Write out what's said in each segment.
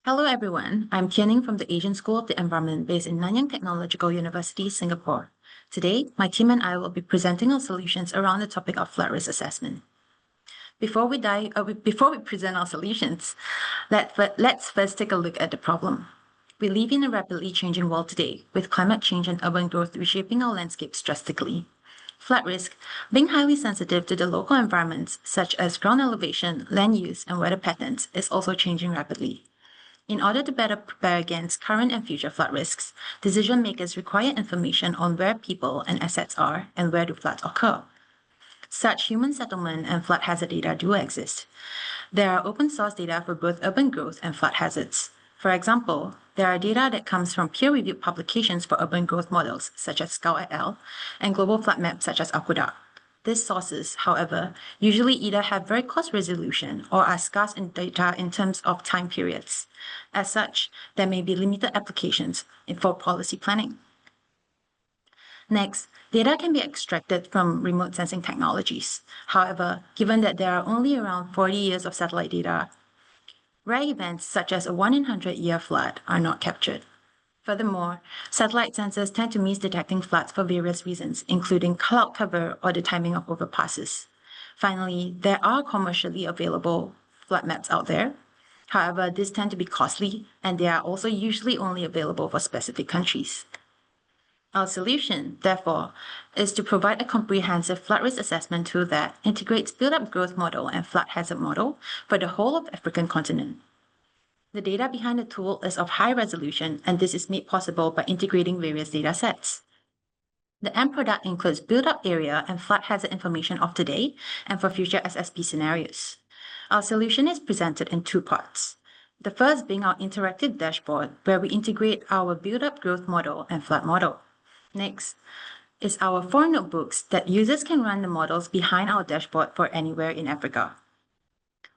Hello everyone, I'm Tian Ning from the Asian School of the Environment based in Nanyang Technological University, Singapore. Today, my team and I will be presenting our solutions around the topic of flood risk assessment. Before we present our solutions, let's first take a look at the problem. We live in a rapidly changing world today, with climate change and urban growth reshaping our landscapes drastically. Flood risk, being highly sensitive to the local environments such as ground elevation, land use, and weather patterns, is also changing rapidly. In order to better prepare against current and future flood risks, decision makers require information on where people and assets are and where do floods occur. Such human settlement and flood hazard data do exist. There are open source data for both urban growth and flood hazards. For example, there are data that comes from peer-reviewed publications for urban growth models, such as Scout et al., and global flood maps, such as Aqueduct. These sources, however, usually either have very close resolution or are scarce in data in terms of time periods. As such, there may be limited applications for policy planning. Next, data can be extracted from remote sensing technologies. However, given that there are only around 40 years of satellite data, rare events such as a 1-in-100-year flood are not captured. Furthermore, satellite sensors tend to miss detecting floods for various reasons, including cloud cover or the timing of overpasses. Finally, there are commercially available flood maps out there. However, these tend to be costly, and they are also usually only available for specific countries. Our solution, therefore, is to provide a comprehensive flood risk assessment tool that integrates build-up growth model and flood hazard model for the whole of the African continent. The data behind the tool is of high resolution, and this is made possible by integrating various data sets. The end product includes build-up area and flood hazard information of today and for future SSP scenarios. Our solution is presented in two parts. The first being our interactive dashboard, where we integrate our build-up growth model and flood model. Next is our 4 notebooks that users can run the models behind our dashboard for anywhere in Africa.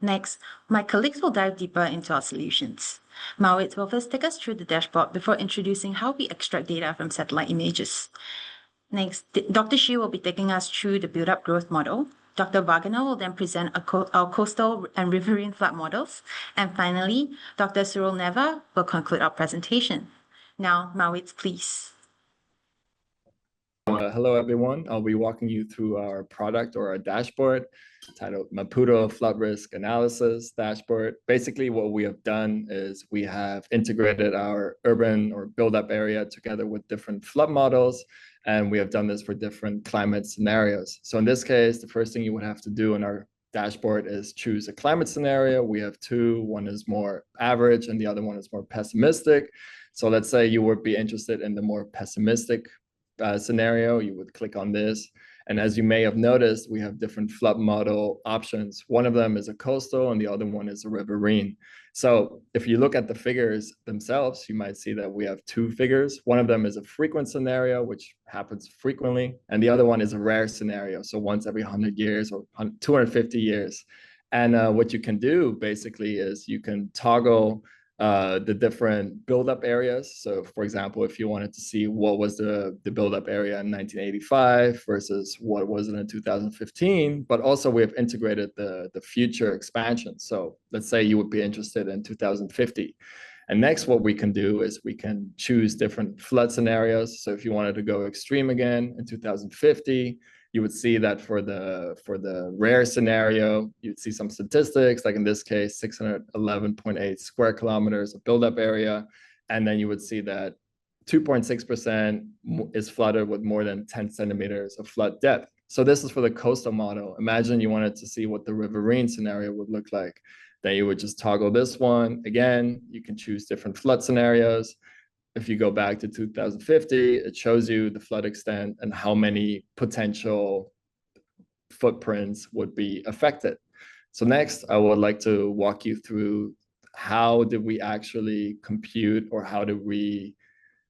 Next, my colleagues will dive deeper into our solutions. Mauritz will first take us through the dashboard before introducing how we extract data from satellite images. Next, Dr. Shi will be taking us through the build-up growth model. Dr. Wagenaar will then present our coastal and riverine flood models. And finally, Dr. Tsyrulneva will conclude our presentation. Now, Mauritz, please. Hello, everyone. I'll be walking you through our product or our dashboard titled Maputo Flood Risk Analysis Dashboard. Basically, what we have done is we have integrated our urban or build-up area together with different flood models, and we have done this for different climate scenarios. So in this case, the first thing you would have to do in our dashboard is choose a climate scenario. We have two. One is more average, and the other one is more pessimistic. So let's say you would be interested in the more pessimistic scenario, you would click on this. And as you may have noticed, we have different flood model options. One of them is a coastal and the other one is a riverine. So if you look at the figures themselves, you might see that we have two figures. One of them is a frequent scenario, which happens frequently. And the other one is a rare scenario. So once every 100 years or 250 years. And what you can do basically is you can toggle the different buildup areas. So for example, if you wanted to see what was the buildup area in 1985 versus what was it in 2015, but also we have integrated the future expansion. So let's say you would be interested in 2050. And next, what we can do is we can choose different flood scenarios. So if you wanted to go extreme again in 2050, you would see that for the rare scenario, you'd see some statistics, like in this case, 611.8 square kilometers of buildup area. And then you would see that 2.6% is flooded with more than 10 centimeters of flood depth. So this is for the coastal model. Imagine you wanted to see what the riverine scenario would look like. Then you would just toggle this one. Again, you can choose different flood scenarios. If you go back to 2050, it shows you the flood extent and how many potential footprints would be affected. So next, I would like to walk you through how did we actually compute, or how did we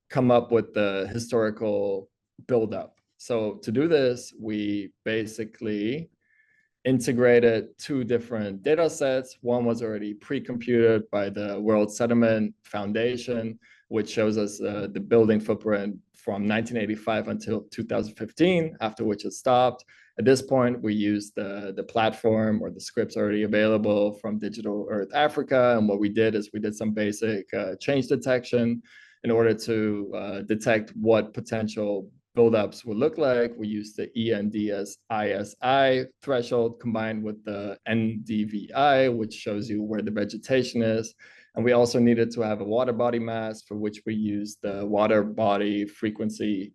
come up with the historical buildup. So to do this, we basically integrated two different data sets. One was already pre-computed by the World Sediment Foundation, which shows us the building footprint from 1985 until 2015, after which it stopped. At this point, we use the platform or the scripts already available from Digital Earth Africa. And what we did is we did some basic change detection in order to detect what potential buildups would look like. We used the ENDSISI threshold combined with the NDVI, which shows you where the vegetation is. And we also needed to have a water body mass, for which we used the water body frequency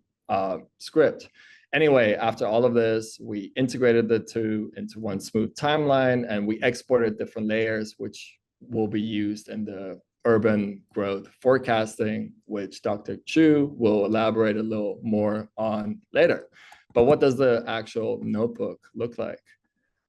script. Anyway, after all of this, we integrated the two into one smooth timeline, and we exported different layers, which will be used in the urban growth forecasting, which Dr. Chu will elaborate a little more on later. But what does the actual notebook look like?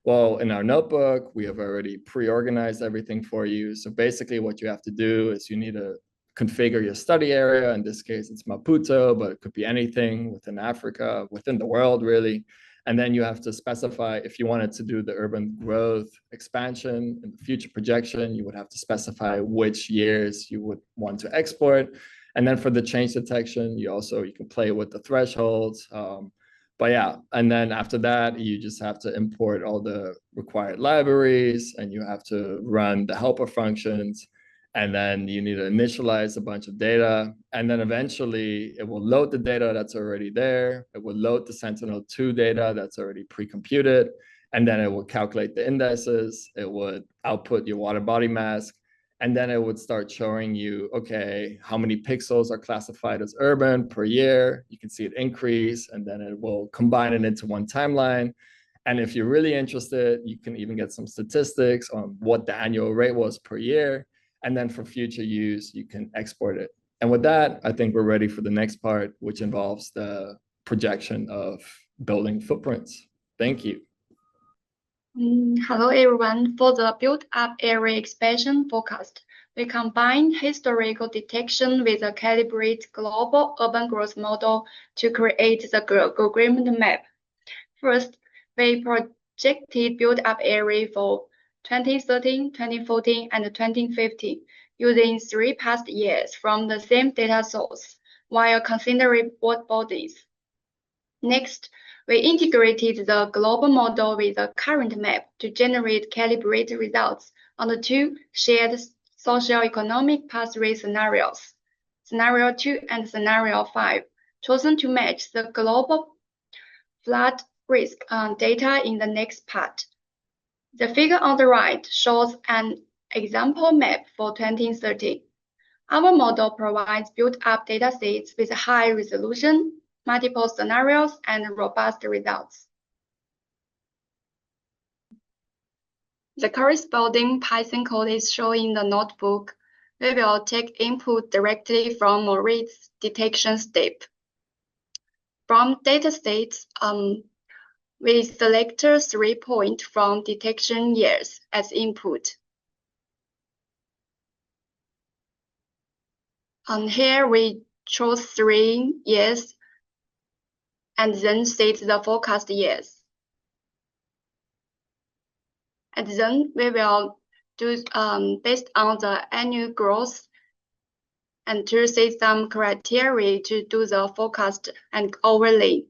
Well, in our notebook, we have already pre-organized everything for you. So basically what you have to do is you need to configure your study area. In this case, it's Maputo, but it could be anything within Africa, within the world, really. And then you have to specify if you wanted to do the urban growth expansion and the future projection, you would have to specify which years you would want to export. And then for the change detection, you can play with the thresholds. But yeah, and then after that, you just have to import all the required libraries, and you have to run the helper functions. And then you need to initialize a bunch of data. And then eventually it will load the data that's already there. It will load the Sentinel-2 data that's already pre-computed. And then it will calculate the indices. It would output your water body mask. And then it would start showing you, okay, how many pixels are classified as urban per year. You can see it increase, and then it will combine it into one timeline. And if you're really interested, you can even get some statistics on what the annual rate was per year. And then for future use, you can export it. And with that, I think we're ready for the next part, which involves the projection of building footprints. Thank you. Hello, everyone. For the built-up area expansion forecast, we combine historical detection with a calibrated global urban growth model to create the geogrammed map. First, we projected built-up area for 2013, 2014, and 2015 using 3 past years from the same data source while considering both bodies. Next, we integrated the global model with the current map to generate calibrated results on the 2 shared socio-economic pathway scenarios, Scenario 2 and Scenario 5, chosen to match the global flood risk data in the next part. The figure on the right shows an example map for 2030. Our model provides built-up datasets with high resolution, multiple scenarios, and robust results. The corresponding Python code is shown in the notebook. We will take input directly from Mauritz detection step. From datasets, we select 3 points from detection years as input. And here we chose 3 years and then set the forecast years. And then we will do based on the annual growth and to set some criteria to do the forecast and overlay.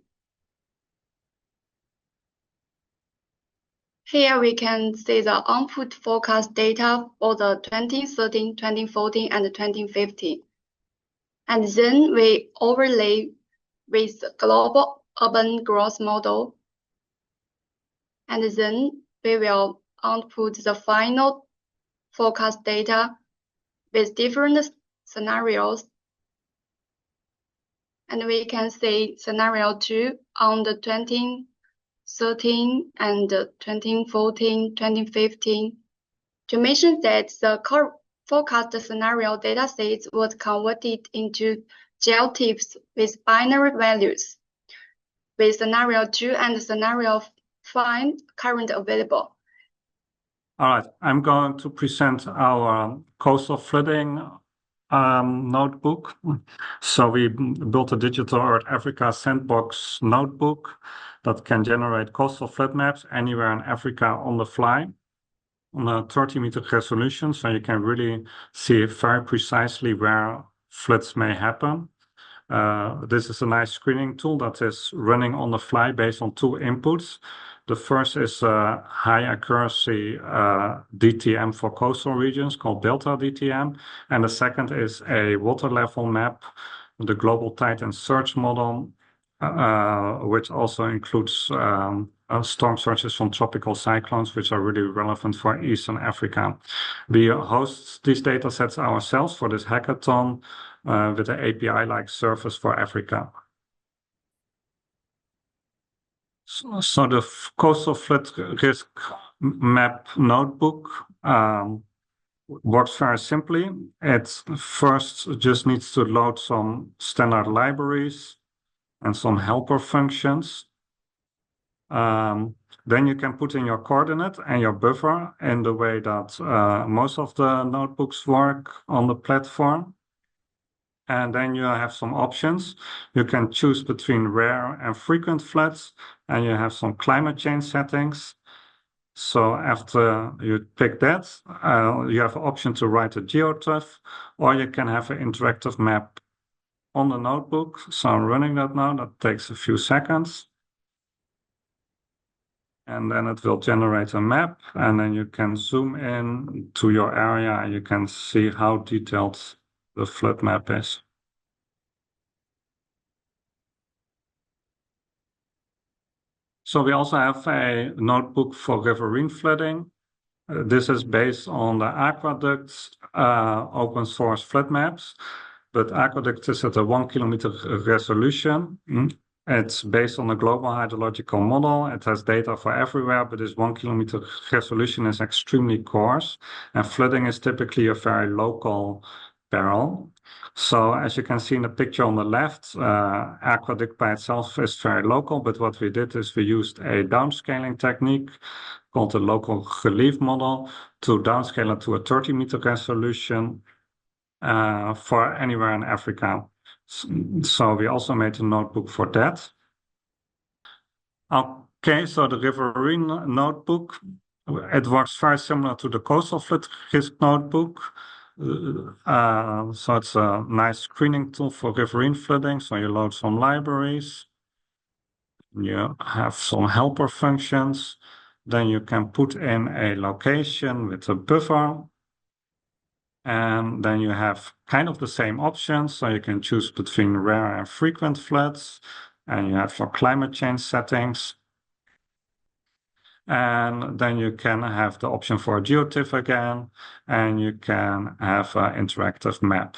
Here we can see the output forecast data for the 2013, 2014, and 2015. And then we overlay with the global urban growth model. And then we will output the final forecast data with different scenarios. And we can see scenario 2 on the 2013 and 2014, 2015 to mention that the forecast scenario datasets was converted into GLTIFs with binary values, with scenario 2 and scenario 5 currently available. All right, I'm going to present our coastal flooding notebook. So we built a Digital Earth Africa sandbox notebook that can generate coastal flood maps anywhere in Africa on the fly on a 30-meter resolution. So you can really see very precisely where floods may happen. This is a nice screening tool that is running on the fly based on two inputs. The first is a high accuracy DTM for coastal regions called Delta DTM. And the second is a water level map, the global tide and surge model, which also includes storm surges from tropical cyclones, which are really relevant for Eastern Africa. We host these data sets ourselves for this hackathon with an API-like service for Africa. So the coastal flood risk map notebook works very simply. It first just needs to load some standard libraries and some helper functions. Then you can put in your coordinate and your buffer in the way that most of the notebooks work on the platform. And then you have some options. You can choose between rare and frequent floods, and you have some climate change settings. So after you pick that, you have an option to write a geotuf, or you can have an interactive map on the notebook. So I'm running that now. That takes a few seconds. And then it will generate a map, and then you can zoom in to your area, and you can see how detailed the flood map is. So we also have a notebook for riverine flooding. This is based on the Aqueduct open source flood maps, but Aqueduct is at a 1 kilometer resolution. It's based on a global hydrological model. It has data for everywhere, but this 1 kilometer resolution is extremely coarse, and flooding is typically a very local peril. So as you can see in the picture on the left, Aqueduct by itself is very local, but what we did is we used a downscaling technique called the local relief model to downscale it to a 30-meter resolution for anywhere in Africa. So we also made a notebook for that. Okay, so the riverine notebook, it works very similar to the coastal flood risk notebook. So it's a nice screening tool for riverine flooding. So you load some libraries, you have some helper functions, then you can put in a location with a buffer, and then you have kind of the same options. So you can choose between rare and frequent floods, and you have your climate change settings. And then you can have the option for a geotiff again, and you can have an interactive map.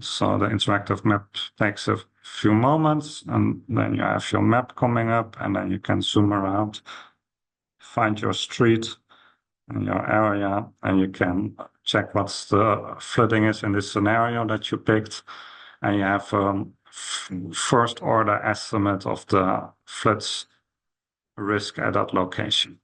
So the interactive map takes a few moments, and then you have your map coming up, and then you can zoom around, find your street and your area, and you can check what's the flooding is in this scenario that you picked, and you have a first order estimate of the floods risk at that location.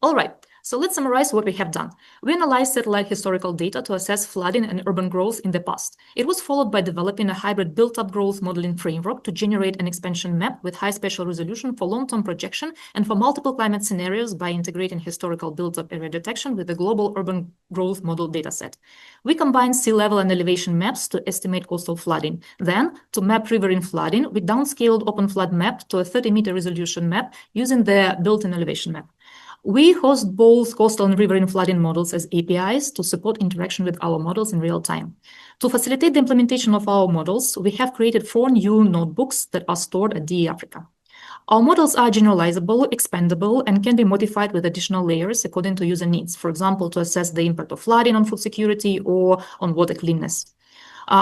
All right, so let's summarize what we have done. We analyzed satellite historical data to assess flooding and urban growth in the past. It was followed by developing a hybrid built-up growth modeling framework to generate an expansion map with high spatial resolution for long-term projection and for multiple climate scenarios by integrating historical built-up area detection with the global urban growth model dataset. We combined sea level and elevation maps to estimate coastal flooding. Then, to map riverine flooding, we downscaled open flood map to a 30-meter resolution map using the built-in elevation map. We host both coastal and riverine flooding models as APIs to support interaction with our models in real time. To facilitate the implementation of our models, we have created 4 new notebooks that are stored at DE Africa. Our models are generalizable, expandable, and can be modified with additional layers according to user needs, for example, to assess the impact of flooding on food security or on water cleanness.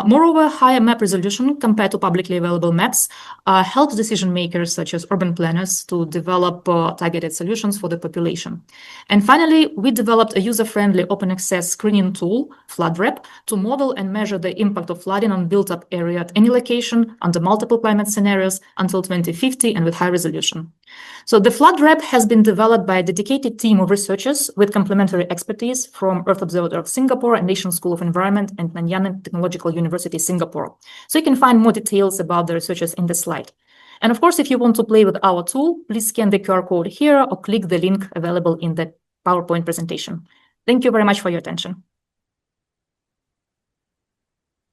Moreover, higher map resolution compared to publicly available maps helps decision makers such as urban planners to develop targeted solutions for the population. And finally, we developed a user-friendly open access screening tool, FloodRep, to model and measure the impact of flooding on built-up area at any location under multiple climate scenarios until 2050 and with high resolution. So the FloodRep has been developed by a dedicated team of researchers with complementary expertise from Earth Observatory of Singapore and National School of Environment and Nanyang Technological University, Singapore. So you can find more details about the researchers in the slide. And of course, if you want to play with our tool, please scan the QR code here or click the link available in the PowerPoint presentation. Thank you very much for your attention.